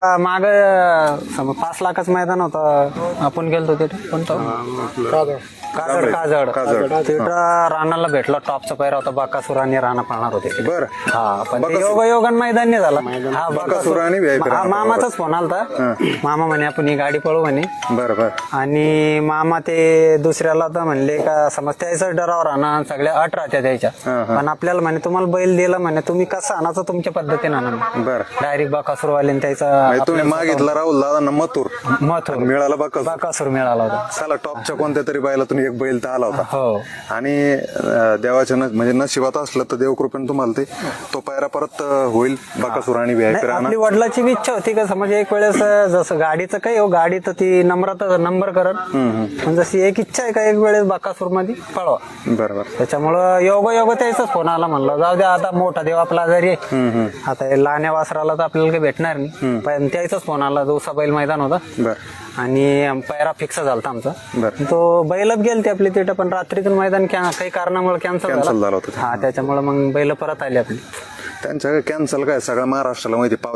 माग 5 लाखाचं मैदान होतं, आपण गेलतो तिथे कोणतं काजड तिथं राणाला भेटला, टॉपचा पैरा होता, बाकासूर आणि राणा पाळणार होते. बर हा पण ते योगायोगान मैदान नाही झाला. हा बकासूर आणि VIP हा मामाचाच फोन आलता. मामा म्हणे आपण ही गाडी पळू म्हणे. बर बर आणि मामा ते दुसऱ्याला तर म्हणले का समज त्याचं डरावर आणा, सगळ्या अट राहत्या द्यायच्या. पण आपल्याला म्हणे तुम्हाला बैल दिला म्हणे, तुम्ही कसं आणायचं तुमच्या पद्धतीने आणा. बर डायरेक्ट बाकासूरवाले त्याचा म्हणजे तुम्ही मागितला राहुल दादा मथुर मत मिळाला बकासूर. बाकासूर मिळाला होता. चला टॉपच्या कोणत्या तरी बैलातून एक बैल तर आला होता. हो आणि देवाच्या म्हणजे नशिबात असलं तर देवकृपेने तुम्हाला ते तो पायरा परत होईल बकासूर आणि VIP राणा. आपली वडिलाची बी इच्छा होती का समज एक वेळेस जसं गाडीचं काही हो, गाडी तर ती नंबर करत पण जशी एक इच्छा आहे का एक वेळेस बाकासूर मध्ये पळवा. बरोबर त्याच्यामुळं योग त्याचाच फोन आला, म्हणलं जाऊ द्या आता मोठा देव आपला आजारी आहे. आता हे लहान्या वासराला तर आपल्याला काही भेटणार नाही, पण त्याचाच फोन आला. दिवसा बैल मैदान होता बर आणि पायरा फिक्स झाला आमचा. बर तो बैलच गेलते आपली तिथं, पण रात्रीतून मैदान काही कारणामुळे कॅन्सल झाला झाला. होता. हा त्याच्यामुळे मग बैल परत आली आपली. त्यांच्या कॅन्सल काय सगळ्या महाराष्ट्राला माहिती पाव